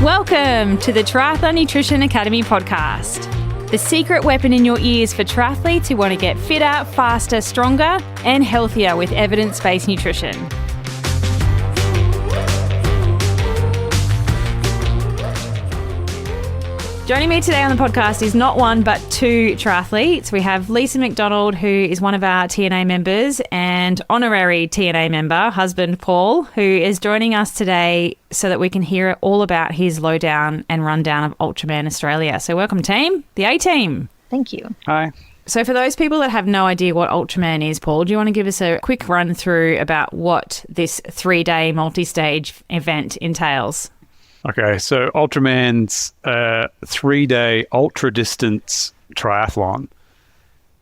Welcome to the Triathlon Nutrition Academy podcast, the secret weapon in your ears for triathletes who want to get fitter, faster, stronger, and healthier with evidence-based nutrition. Joining me today on the podcast is not one but two triathletes. We have Paul McDonald, who is one of our TNA members, and honorary TNA member, husband Paul, who is joining us today so that we can hear all about his lowdown and rundown of Ultraman Australia. So welcome, team, the A-team. Thank you. Hi. So for those people that have no idea what Ultraman is, Paul, do you want to give us a quick run through about what this 3-day multi-stage event entails? Okay, so Ultraman's 3-day ultra-distance triathlon.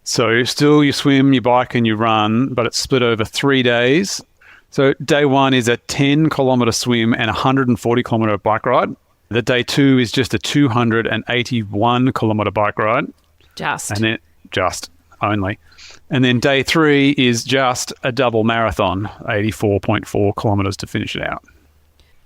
So still you swim, you bike and you run, but it's split over 3 days. So day one is a 10-kilometre swim and a 140-kilometre bike ride. The day two is just a 281-kilometre bike ride. Just only. And then day three is just a double marathon, 84.4 kilometres to finish it out.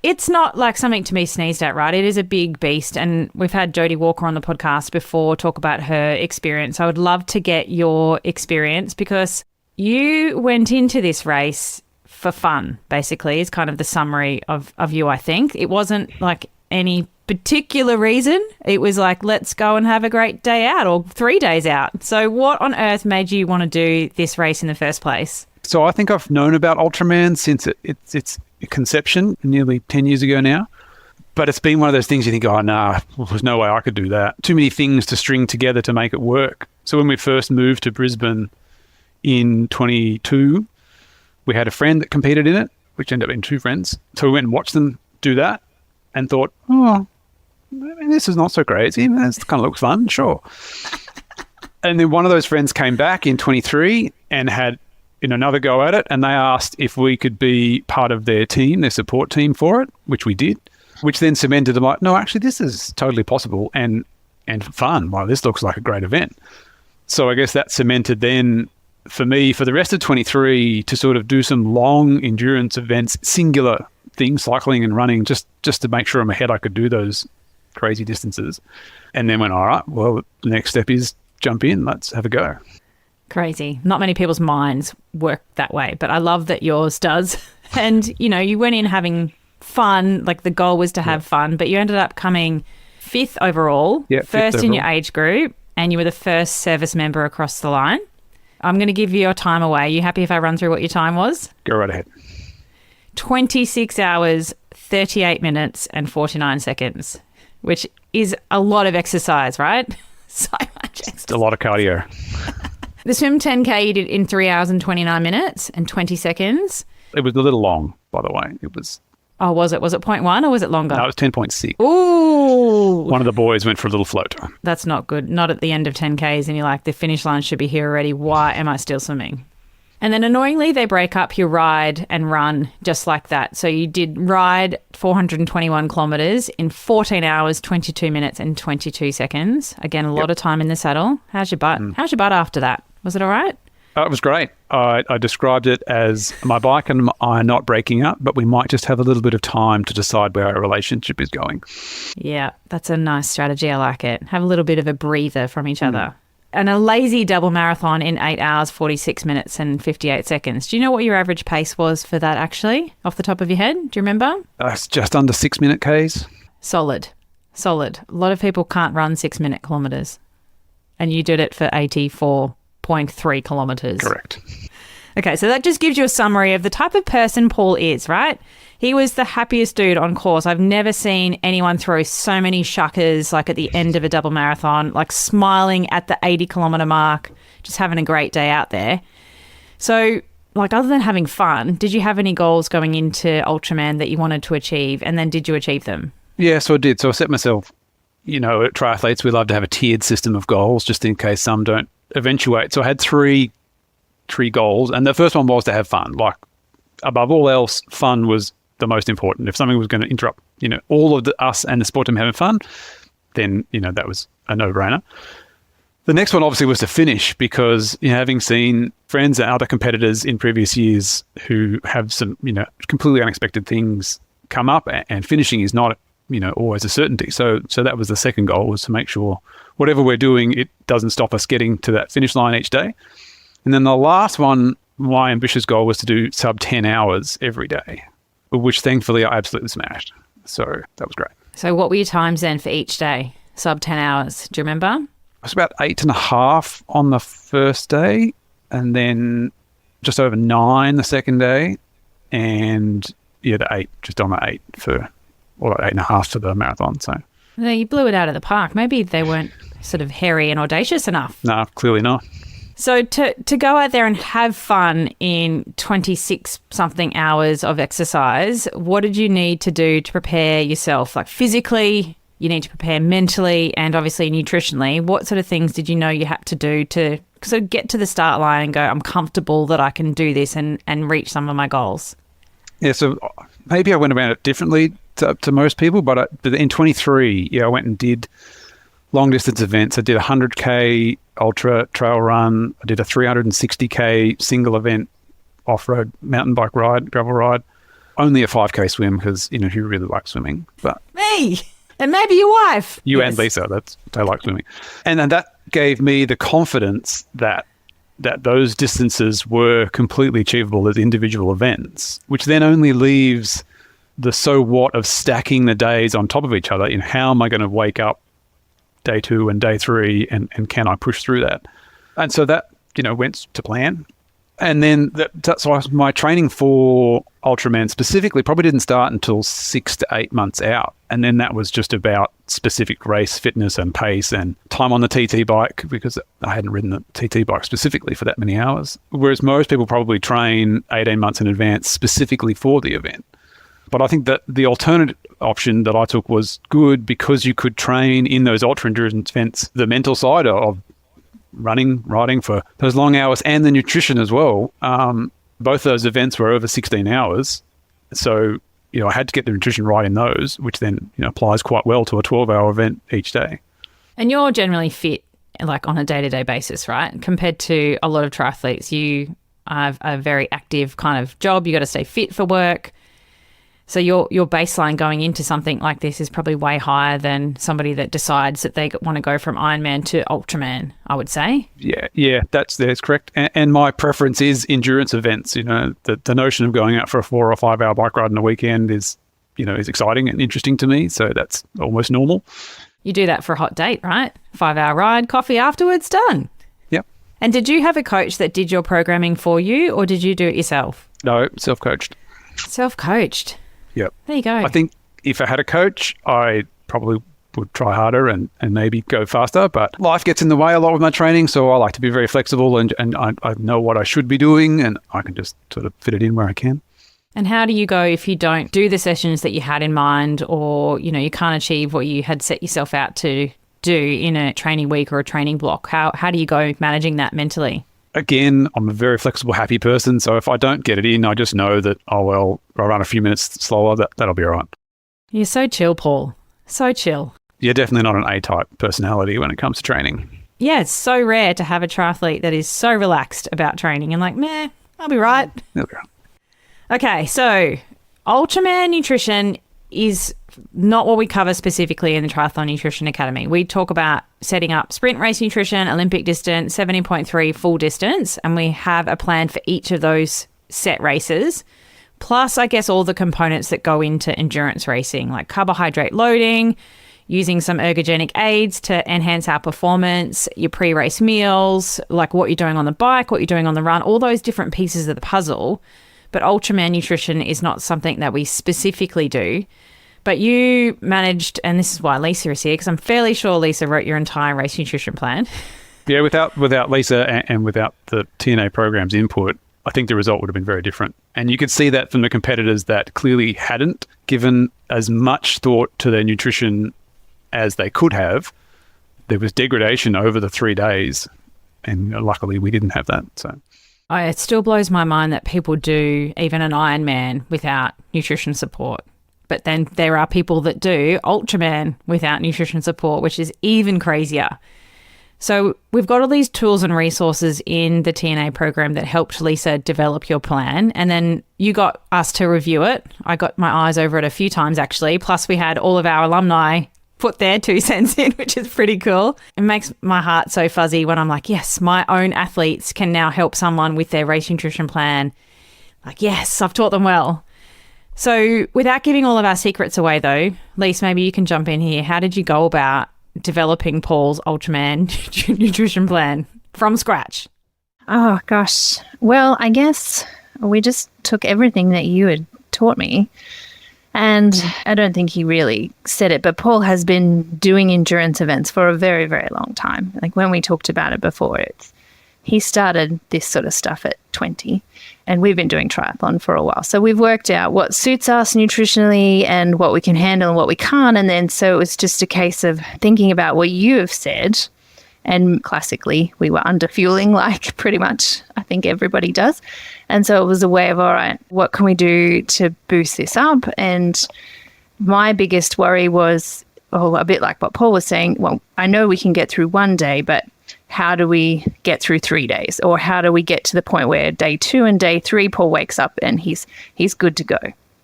It's not like something to be sneezed at, right? It is a big beast. And we've had Jodie Walker on the podcast before talk about her experience. I would love to get your experience because you went into this race for fun, basically, is kind of the summary of you, I think. It wasn't like any particular reason. It was like, let's go and have a great day out or 3 days out. So what on earth made you want to do this race in the first place? So I think I've known about Ultraman since its conception nearly 10 years ago now. But it's been one of those things you think, oh, nah, there's no way I could do that. Too many things to string together to make it work. So when we first moved to Brisbane in 22, we had a friend that competed in it, which ended up being two friends. So we went and watched them do that and thought, oh, this is not so crazy. This kind of looks fun, sure. And then one of those friends came back in 23 and had another go at it, and they asked if we could be part of their team, their support team for it, which we did, which then cemented them like, no, actually, this is totally possible and fun. Wow, this looks like a great event. So I guess that cemented then for me, for the rest of 23, to sort of do some long endurance events, singular things, cycling and running, just to make sure in my head I could do those crazy distances. And then went, all right, well, the next step is jump in, let's have a go. Crazy. Not many people's minds work that way, but I love that yours does. And, you went in having fun, like the goal was to have fun, but you ended up coming fifth overall, first in your age group, and you were the first service member across the line. I'm going to give you your time away. Are you happy if I run through what your time was? Go right ahead. 26 hours, 38 minutes and 49 seconds, which is a lot of exercise, right? So much exercise. It's a lot of cardio. The swim 10K you did in 3 hours and 29 minutes and 20 seconds. It was a little long, by the way. It was. Oh, was it? Was it 0.1 or was it longer? No, it was 10.6. Ooh. One of the boys went for a little float. That's not good. Not at the end of 10Ks and you're like, the finish line should be here already. Why am I still swimming? And then annoyingly, they break up your ride and run just like that. So you did ride 421 kilometres in 14 hours, 22 minutes and 22 seconds. Again, a lot of time in the saddle. How's your butt? How's your butt after that? Was it all right? It was great. I described it as my bike and I are not breaking up, but we might just have a little bit of time to decide where our relationship is going. Yeah, that's a nice strategy. I like it. Have a little bit of a breather from each other. And a lazy double marathon in 8 hours, 46 minutes and 58 seconds. Do you know what your average pace was for that actually, off the top of your head? Do you remember? It's just under 6-minute Ks. Solid. A lot of people can't run 6-minute kilometres. And you did it for 84.3 kilometres. Correct. Okay, so that just gives you a summary of the type of person Paul is, right? He was the happiest dude on course. I've never seen anyone throw so many shuckers like at the end of a double marathon, like smiling at the 80-kilometre mark, just having a great day out there. So, like, other than having fun, did you have any goals going into Ultraman that you wanted to achieve? And then did you achieve them? Yeah, so I did. So I set myself, at triathletes, we love to have a tiered system of goals just in case some don't eventuate. So I had three goals. And the first one was to have fun. Like, above all else, fun was the most important. If something was going to interrupt, all of us and the sport team having fun, then, that was a no-brainer. The next one obviously was to finish because having seen friends and other competitors in previous years who have some, completely unexpected things come up, and finishing is not always a certainty. So that was the second goal, was to make sure whatever we're doing, it doesn't stop us getting to that finish line each day. And then the last one, my ambitious goal was to do sub 10 hours every day, which thankfully I absolutely smashed. So that was great. So what were your times then for each day? Sub 10 hours. Do you remember? It was about 8.5 on the first day, and then just over 9 the second day, and the 8, just on the 8 for, or 8.5 for the marathon. So no, you blew it out of the park. Maybe they weren't sort of hairy and audacious enough. No, clearly not. So to go out there and have fun in 26-something hours of exercise, what did you need to do to prepare yourself? Like physically, you need to prepare mentally, and obviously nutritionally. What sort of things did you know you had to do to sort of get to the start line and go, I'm comfortable that I can do this and reach some of my goals? Yeah, so maybe I went about it differently to most people, but in 23, I went and did long distance events. I did a 100K ultra trail run. I did a 360K single event off-road mountain bike ride, gravel ride. Only a 5K swim because, you really like swimming. But me and maybe your wife. You yes. And Lisa, they like swimming. And then that gave me the confidence that those distances were completely achievable as individual events, which then only leaves the so what of stacking the days on top of each other. How am I going to wake up day 2 and day 3, and can I push through that? And so that, went to plan. And then so my training for Ultraman specifically probably didn't start until 6 to 8 months out. And then that was just about specific race fitness and pace and time on the TT bike, because I hadn't ridden the TT bike specifically for that many hours. Whereas most people probably train 18 months in advance specifically for the event. But I think that the alternate option that I took was good because you could train in those ultra endurance events the mental side of running, riding for those long hours, and the nutrition as well. Both those events were over 16 hours. So, I had to get the nutrition right in those, which then, applies quite well to a 12-hour event each day. And you're generally fit, like on a day-to-day basis, right? Compared to a lot of triathletes, you have a very active kind of job. You got to stay fit for work. So your baseline going into something like this is probably way higher than somebody that decides that they want to go from Ironman to Ultraman, I would say. Yeah, that's correct. And my preference is endurance events. The notion of going out for a 4 or 5 hour bike ride on a weekend is exciting and interesting to me. So that's almost normal. You do that for a hot date, right? 5 hour ride, coffee afterwards, done. Yep. And did you have a coach that did your programming for you, or did you do it yourself? No, self-coached. Self-coached. Yep. There you go. I think if I had a coach, I probably would try harder and maybe go faster, but life gets in the way a lot with my training, so I like to be very flexible and I know what I should be doing, and I can just sort of fit it in where I can. And how do you go if you don't do the sessions that you had in mind, or, you can't achieve what you had set yourself out to do in a training week or a training block? How do you go managing that mentally? Again, I'm a very flexible, happy person. So if I don't get it in, I just know that, I'll run a few minutes slower. That'll be all right. You're so chill, Paul. So chill. You're definitely not an A-type personality when it comes to training. Yeah, it's so rare to have a triathlete that is so relaxed about training and like, meh, I'll be right. That'll be right. Okay, so Ultraman nutrition is not what we cover specifically in the Triathlon Nutrition Academy. We talk about setting up sprint race nutrition, Olympic distance, 70.3 full distance, and we have a plan for each of those set races, plus I guess all the components that go into endurance racing, like carbohydrate loading, using some ergogenic aids to enhance our performance, your pre-race meals, like what you're doing on the bike, what you're doing on the run, all those different pieces of the puzzle. But Ultraman nutrition is not something that we specifically do. But you managed, and this is why Lisa is here, because I'm fairly sure Lisa wrote your entire race nutrition plan. Yeah, without Lisa and without the TNA program's input, I think the result would have been very different. And you could see that from the competitors that clearly hadn't given as much thought to their nutrition as they could have. There was degradation over the 3 days, and luckily we didn't have that. So it still blows my mind that people do even an Ironman without nutrition support. But then there are people that do Ultraman without nutrition support, which is even crazier. So we've got all these tools and resources in the TNA program that helped Lisa develop your plan. And then you got us to review it. I got my eyes over it a few times, actually. Plus, we had all of our alumni put their 2 cents in, which is pretty cool. It makes my heart so fuzzy when I'm like, yes, my own athletes can now help someone with their race nutrition plan. Like, yes, I've taught them well. So without giving all of our secrets away, though, Lisa, maybe you can jump in here. How did you go about developing Paul's Ultraman nutrition plan from scratch? Oh, gosh. Well, I guess we just took everything that you had taught me. And I don't think he really said it, but Paul has been doing endurance events for a very, very long time. Like when we talked about it before, he started this sort of stuff at 20, and we've been doing triathlon for a while. So we've worked out what suits us nutritionally and what we can handle and what we can't. And then so it was just a case of thinking about what you have said. And classically, we were underfueling like pretty much I think everybody does. And so it was a way of, all right, what can we do to boost this up? And my biggest worry was, a bit like what Paul was saying, well, I know we can get through one day, but how do we get through 3 days? Or how do we get to the point where day 2 and day 3, Paul wakes up and he's good to go?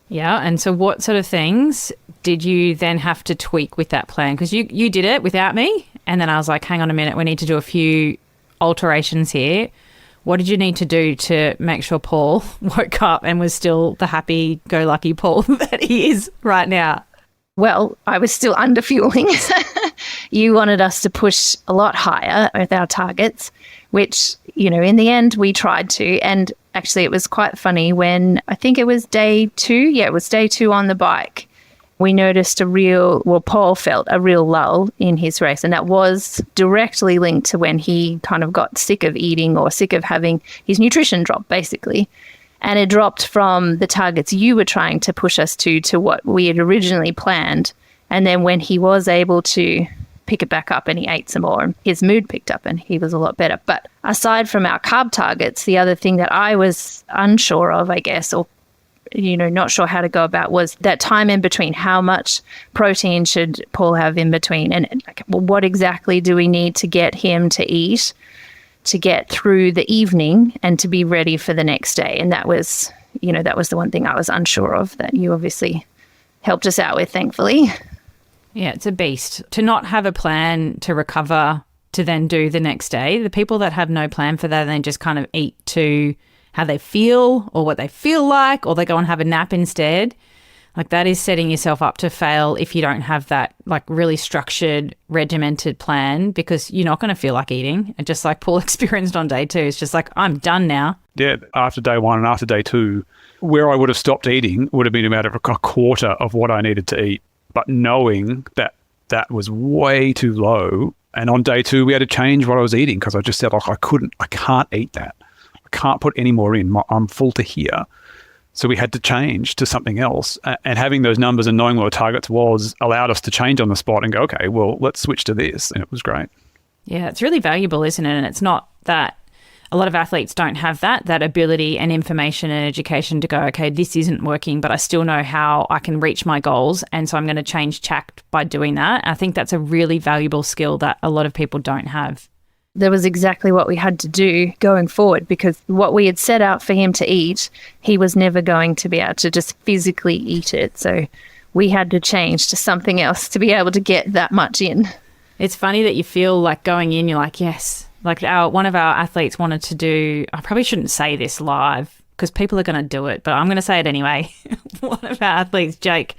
Yeah. And so what sort of things did you then have to tweak with that plan? Because you did it without me. And then I was like, hang on a minute, we need to do a few alterations here. What did you need to do to make sure Paul woke up and was still the happy-go-lucky Paul that he is right now? Well, I was still underfueling. You wanted us to push a lot higher with our targets, which, in the end we tried to. And actually it was quite funny when I think it was day 2. Yeah, it was day 2 on the bike. We noticed Paul felt a real lull in his race, and that was directly linked to when he kind of got sick of eating or sick of having his nutrition drop, basically. And it dropped from the targets you were trying to push us to what we had originally planned. And then when he was able to pick it back up and he ate some more, his mood picked up and he was a lot better. But aside from our carb targets, the other thing that I was unsure of, I guess, or not sure how to go about, was that time in between. How much protein should Paul have in between? And what exactly do we need to get him to eat to get through the evening and to be ready for the next day? And that was the one thing I was unsure of, that you obviously helped us out with, thankfully. Yeah, it's a beast to not have a plan to recover to then do the next day. The people that have no plan for that and then just kind of eat to how they feel or what they feel like, or they go and have a nap instead, like that is setting yourself up to fail if you don't have that like really structured, regimented plan, because you're not going to feel like eating. And just like Paul experienced on day 2, it's just like, I'm done now. Yeah, after day 1 and after day 2, where I would have stopped eating would have been about a quarter of what I needed to eat. But knowing that was way too low, and on day 2 we had to change what I was eating because I just said, I can't eat that. Can't put any more in. I'm full to here. So we had to change to something else. And having those numbers and knowing what the targets was allowed us to change on the spot and go, okay, well, let's switch to this. And it was great. Yeah, it's really valuable, isn't it? And it's not that a lot of athletes don't have that ability and information and education to go, okay, this isn't working, but I still know how I can reach my goals. And so I'm going to change tact by doing that. I think that's a really valuable skill that a lot of people don't have. That was exactly what we had to do going forward, because what we had set out for him to eat, he was never going to be able to just physically eat it. So we had to change to something else to be able to get that much in. It's funny that you feel like going in, you're like, yes. Like one of our athletes wanted to do, I probably shouldn't say this live because people are going to do it, but I'm going to say it anyway. One of our athletes, Jake,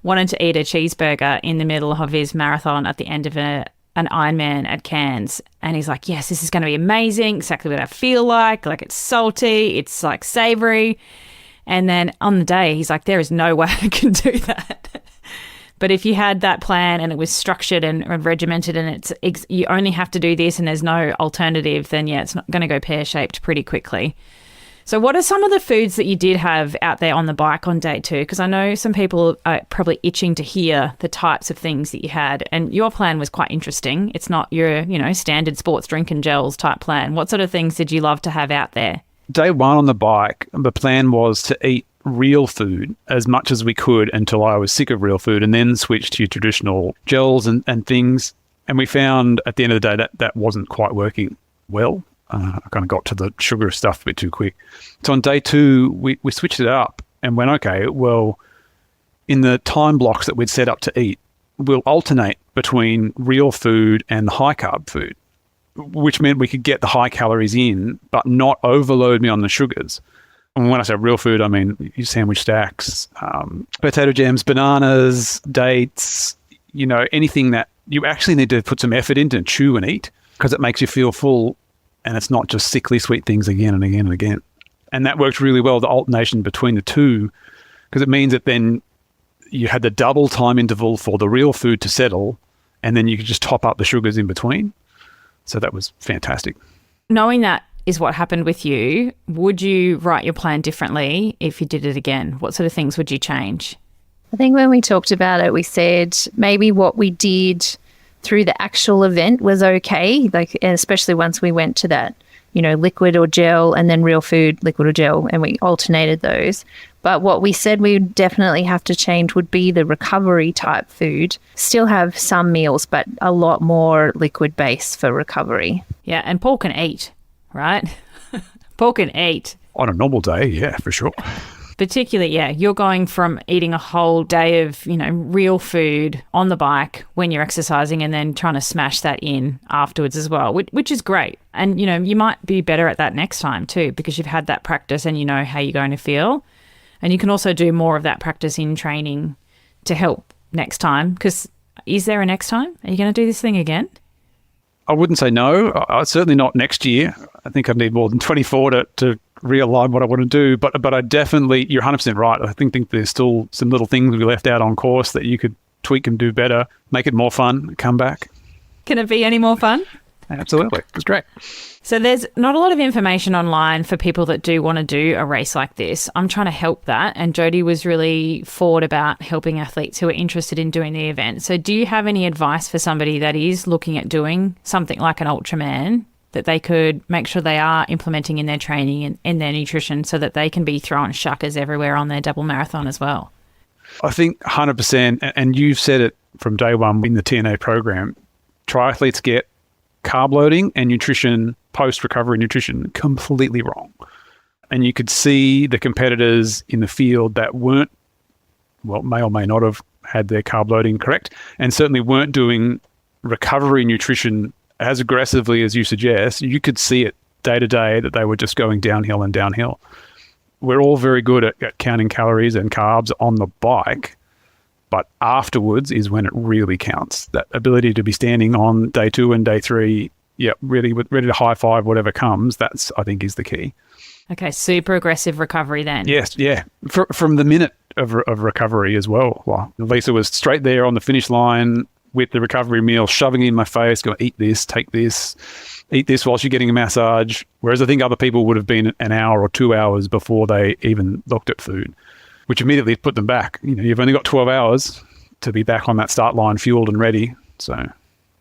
wanted to eat a cheeseburger in the middle of his marathon at the end of an Ironman at Cairns. And he's like, yes, this is going to be amazing. Exactly what I feel like. Like it's salty. It's like savory. And then on the day, he's like, there is no way I can do that. But if you had that plan and it was structured and regimented and you only have to do this and there's no alternative, then yeah, it's not going to go pear-shaped pretty quickly. So what are some of the foods that you did have out there on the bike on day 2? Because I know some people are probably itching to hear the types of things that you had. And your plan was quite interesting. It's not your, standard sports drink and gels type plan. What sort of things did you love to have out there? Day 1 on the bike, the plan was to eat real food as much as we could until I was sick of real food, and then switch to traditional gels and things. And we found at the end of the day that wasn't quite working well. I kind of got to the sugar stuff a bit too quick. So on day 2, we switched it up and went, okay, well, in the time blocks that we'd set up to eat, we'll alternate between real food and high carb food, which meant we could get the high calories in, but not overload me on the sugars. And when I say real food, I mean sandwich stacks, potato jams, bananas, dates, anything that you actually need to put some effort into and chew and eat, because it makes you feel full and it's not just sickly sweet things again and again and again. And that worked really well, the alternation between the two, because it means that then you had the double time interval for the real food to settle, and then you could just top up the sugars in between. So that was fantastic. Knowing that is what happened with you, would you write your plan differently if you did it again? What sort of things would you change? I think when we talked about it, we said maybe what we did through the actual event was okay, and especially once we went to that, liquid or gel, and then real food, liquid or gel, and we alternated those. But what we said we would definitely have to change would be the recovery type food. Still have some meals, but a lot more liquid base for recovery. Yeah, and Paul can eat, right? Paul can eat. On a normal day, yeah, for sure. Particularly, yeah, you're going from eating a whole day of, real food on the bike when you're exercising and then trying to smash that in afterwards as well, which is great. And, you might be better at that next time too, because you've had that practice and you know how you're going to feel. And you can also do more of that practice in training to help next time, because is there a next time? Are you going to do this thing again? I wouldn't say no. Certainly not next year. I think I need more than 24 to realign what I want to do. But I definitely, you're 100% right. I think there's still some little things we left out on course that you could tweak and do better, make it more fun, come back. Can it be any more fun? Absolutely. It was great. So there's not a lot of information online for people that do want to do a race like this. I'm trying to help that. And Jodie was really forward about helping athletes who are interested in doing the event. So do you have any advice for somebody that is looking at doing something like an Ultraman that they could make sure they are implementing in their training and in their nutrition so that they can be throwing shuckers everywhere on their double marathon as well? I think 100%, and you've said it from day one in the TNA program, triathletes get carb loading and nutrition, post-recovery nutrition, completely wrong. And you could see the competitors in the field that weren't, may or may not have had their carb loading correct, and certainly weren't doing recovery nutrition as aggressively as you suggest. You could see it day to day that they were just going downhill and downhill. We're all very good at counting calories and carbs on the bike, but afterwards is when it really counts. That ability to be standing on day 2 and day 3, really ready to high five whatever comes, that's, I think, is the key. Okay, super aggressive recovery then. Yes, yeah. From the minute of recovery as well. Well, Lisa was straight there on the finish line with the recovery meal, shoving it in my face, going, eat this, take this, eat this whilst you're getting a massage. Whereas I think other people would have been an hour or 2 hours before they even looked at food, which immediately put them back. You've only got 12 hours to be back on that start line, fueled and ready. So,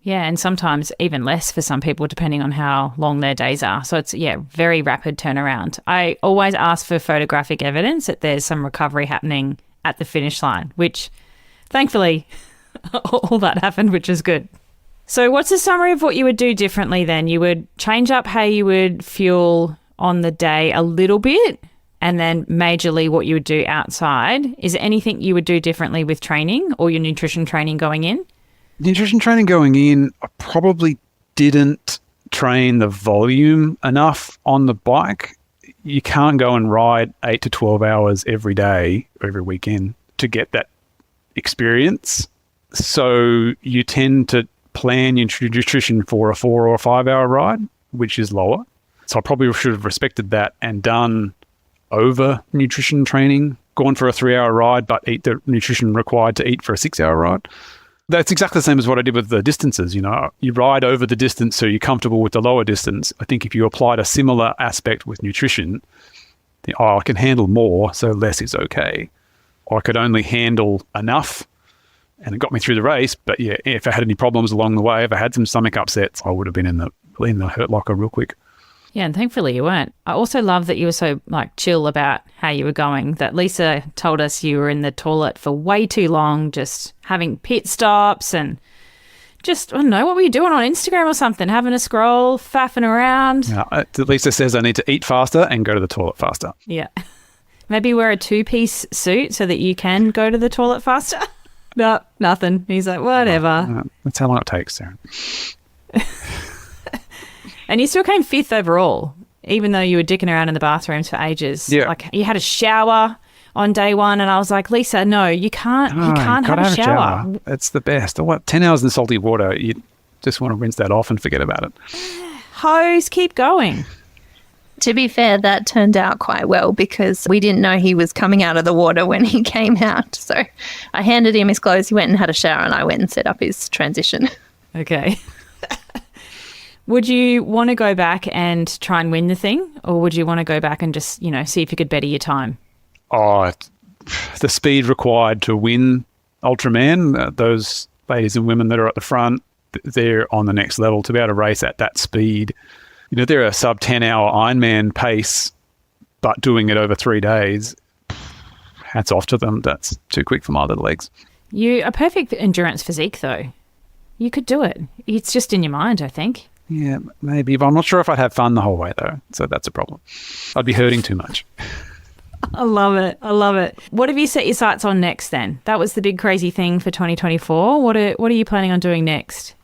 yeah, and sometimes even less for some people, depending on how long their days are. So it's, very rapid turnaround. I always ask for photographic evidence that there's some recovery happening at the finish line, which thankfully all that happened, which is good. So what's a summary of what you would do differently then? You would change up how you would fuel on the day a little bit, and then majorly what you would do outside. Is there anything you would do differently with training or your nutrition training going in? Nutrition training going in, I probably didn't train the volume enough on the bike. You can't go and ride 8 to 12 hours every day or every weekend to get that experience. So you tend to plan your nutrition for a 4 or 5 hour ride, which is lower. So I probably should have respected that and done over nutrition training, gone for a 3 hour ride, but eat the nutrition required to eat for a 6 hour ride. That's exactly the same as what I did with the distances. You ride over the distance so you're comfortable with the lower distance. I think if you applied a similar aspect with nutrition, I can handle more, so less is okay. Or I could only handle enough, and it got me through the race. But yeah, if I had any problems along the way, if I had some stomach upsets, I would have been in the hurt locker real quick. Yeah, and thankfully you weren't. I also love that you were so chill about how you were going, that Lisa told us you were in the toilet for way too long, just having pit stops and just, I don't know, what were you doing on Instagram or something? Having a scroll, faffing around? Yeah, Lisa says I need to eat faster and go to the toilet faster. Yeah. Maybe wear a 2-piece suit so that you can go to the toilet faster? No, nothing. He's like, whatever. That's how long it takes, Sarah. And you still came 5th overall, even though you were dicking around in the bathrooms for ages. Yeah. Like, you had a shower on day 1, and I was like, Lisa, no, you can't have a shower. It's the best. 10 hours in salty water, you just want to rinse that off and forget about it. Hose, keep going. To be fair, that turned out quite well because we didn't know he was coming out of the water when he came out. So I handed him his clothes, he went and had a shower, and I went and set up his transition. Okay. Would you want to go back and try and win the thing, or would you want to go back and just, see if you could better your time? Oh, the speed required to win Ultraman, those ladies and women that are at the front, they're on the next level. To be able to race at that speed, they're a sub 10-hour Ironman pace, but doing it over 3 days, hats off to them. That's too quick for my little legs. You are perfect endurance physique, though. You could do it. It's just in your mind, I think. Yeah, maybe. But I'm not sure if I'd have fun the whole way, though. So that's a problem. I'd be hurting too much. I love it. I love it. What have you set your sights on next then? That was the big crazy thing for 2024. What are you planning on doing next?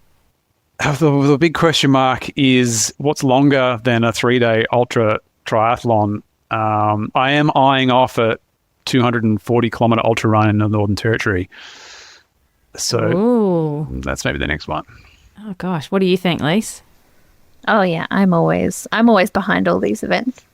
The big question mark is what's longer than a 3-day ultra triathlon. I am eyeing off a 240-kilometre ultra run in the Northern Territory. So that's maybe the next one. Oh, gosh. What do you think, Lise? Oh, yeah. I'm always behind all these events.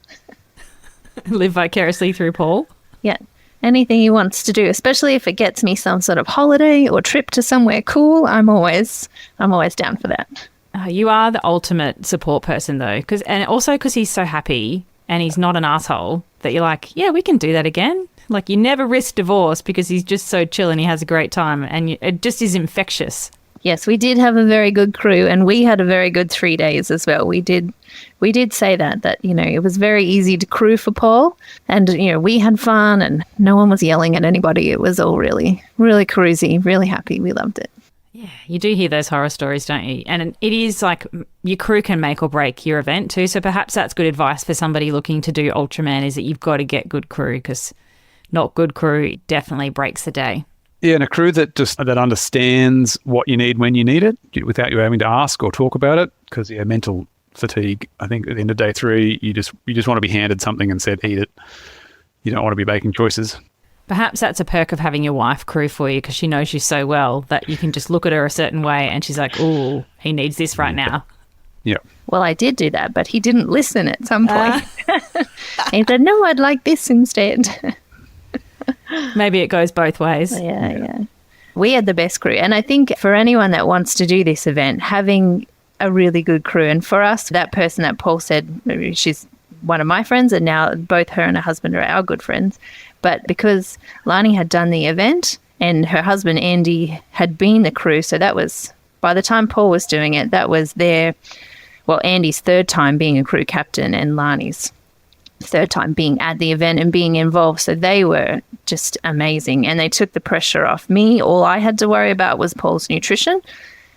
Live vicariously through Paul? Yeah. Anything he wants to do, especially if it gets me some sort of holiday or trip to somewhere cool, I'm always down for that. You are the ultimate support person, though, and also because he's so happy and he's not an asshole that you're like, yeah, we can do that again. Like, you never risk divorce because he's just so chill and he has a great time, and it just is infectious. Yes, we did have a very good crew, and we had a very good 3 days as well. We did say that it was very easy to crew for Paul, and we had fun and no one was yelling at anybody. It was all really, really cruisy, really happy. We loved it. Yeah, you do hear those horror stories, don't you? And it is like your crew can make or break your event too. So perhaps that's good advice for somebody looking to do Ultraman, is that you've got to get good crew, because not good crew definitely breaks the day. Yeah, and a crew that understands what you need when you need it without you having to ask or talk about it, because mental fatigue, I think at the end of day 3, you just want to be handed something and said, eat it. You don't want to be making choices. Perhaps that's a perk of having your wife crew for you, because she knows you so well that you can just look at her a certain way and she's like, ooh, he needs this right now. Yeah. Well, I did do that, but he didn't listen at some point. He said, no, I'd like this instead. Maybe it goes both ways. Yeah. We had the best crew. And I think for anyone that wants to do this event, having a really good crew, and for us, that person that Paul said, she's one of my friends, and now both her and her husband are our good friends. But because Lani had done the event and her husband Andy had been the crew, so that was, by the time Paul was doing it, that was Andy's 3rd time being a crew captain and Lani's 3rd time being at the event and being involved. So they were just amazing, and they took the pressure off me. All I had to worry about was Paul's nutrition,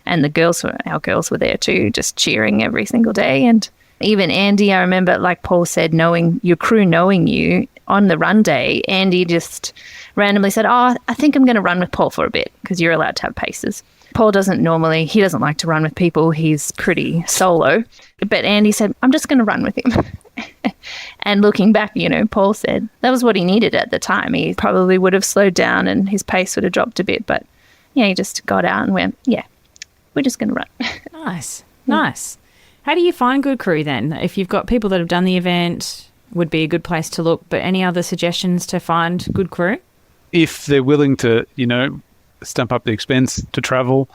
and our girls were there too, just cheering every single day. And even Andy, I remember, like Paul said, knowing your crew, knowing you on the run day, Andy just randomly said, oh, I think I'm going to run with Paul for a bit, because you're allowed to have paces. Paul doesn't like to run with people. He's pretty solo. But Andy said, I'm just going to run with him. And looking back, Paul said that was what he needed at the time. He probably would have slowed down and his pace would have dropped a bit. But yeah, he just got out and went, yeah, we're just going to run. Nice. How do you find good crew then? If you've got people that have done the event, would be a good place to look. But any other suggestions to find good crew? If they're willing to, stump up the expense to travel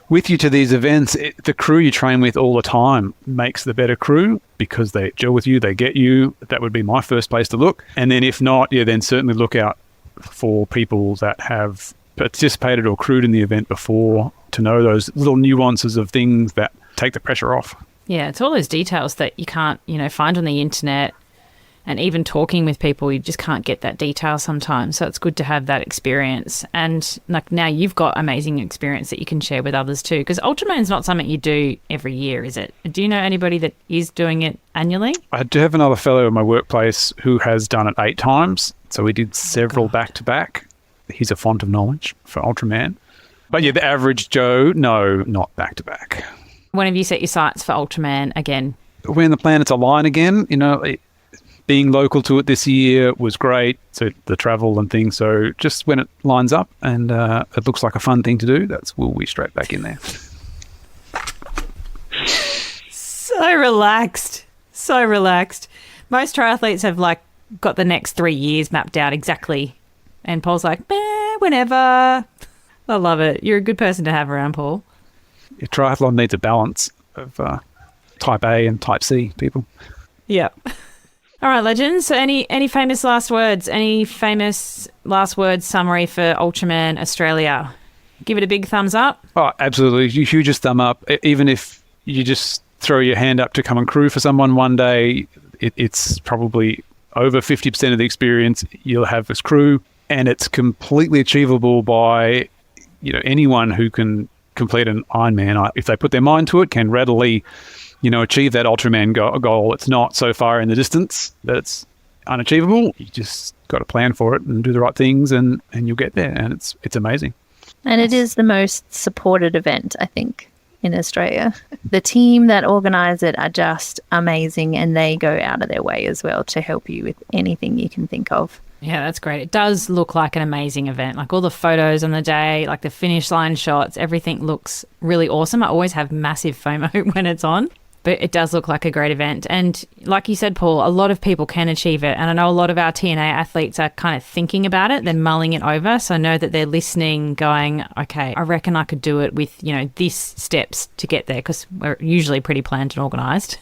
with you to these events, the crew you train with all the time makes the better crew, because they gel with you, they get you. That would be my first place to look. And then if not, then certainly look out for people that have participated or crewed in the event before, to know those little nuances of things that take the pressure off. Yeah, it's all those details that you can't, find on the internet. And even talking with people, you just can't get that detail sometimes. So it's good to have that experience. And like now you've got amazing experience that you can share with others too. Because Ultraman is not something you do every year, is it? Do you know anybody that is doing it annually? I do have another fellow in my workplace who has done it 8 times. So we did several back-to-back. He's a font of knowledge for Ultraman. But yeah, the average Joe, no, not back-to-back. When have you set your sights for Ultraman again? When the planets align again, being local to it this year was great. So the travel and things. So just when it lines up and it looks like a fun thing to do, we'll be straight back in there. So relaxed. So relaxed. Most triathletes have got the next 3 years mapped out exactly. And Paul's like, whenever. I love it. You're a good person to have around, Paul. Your triathlon needs a balance of type A and type C people. Yeah. All right, legends. So any famous last words? Any famous last words summary for Ultraman Australia? Give it a big thumbs up. Oh, absolutely. Hugest thumb up. Even if you just throw your hand up to come and crew for someone one day, it's probably over 50% of the experience you'll have as crew. And it's completely achievable by anyone who can complete an Ironman. If they put their mind to it, can readily achieve that Ultraman goal. It's not so far in the distance that it's unachievable. You just got to plan for it and do the right things and you'll get there. And it's amazing. And it is the most supported event, I think, in Australia. The team that organise it are just amazing and they go out of their way as well to help you with anything you can think of. Yeah, that's great. It does look like an amazing event. Like all the photos on the day, like the finish line shots, everything looks really awesome. I always have massive FOMO when it's on. But it does look like a great event. And like you said, Paul, a lot of people can achieve it. And I know a lot of our TNA athletes are kind of thinking about it, they're mulling it over. So I know that they're listening, going, okay, I reckon I could do it with, these steps to get there, because we're usually pretty planned and organised.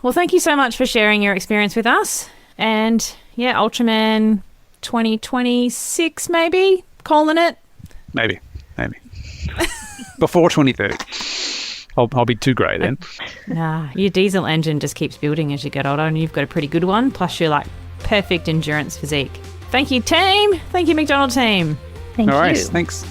Well, thank you so much for sharing your experience with us. And yeah, Ultraman 2026 maybe, calling it? Maybe. Before 2030. I'll be too grey then. Nah, your diesel engine just keeps building as you get older, and you've got a pretty good one, plus you're perfect endurance physique. Thank you, team. Thank you, McDonald team. Thank you. All right, thanks.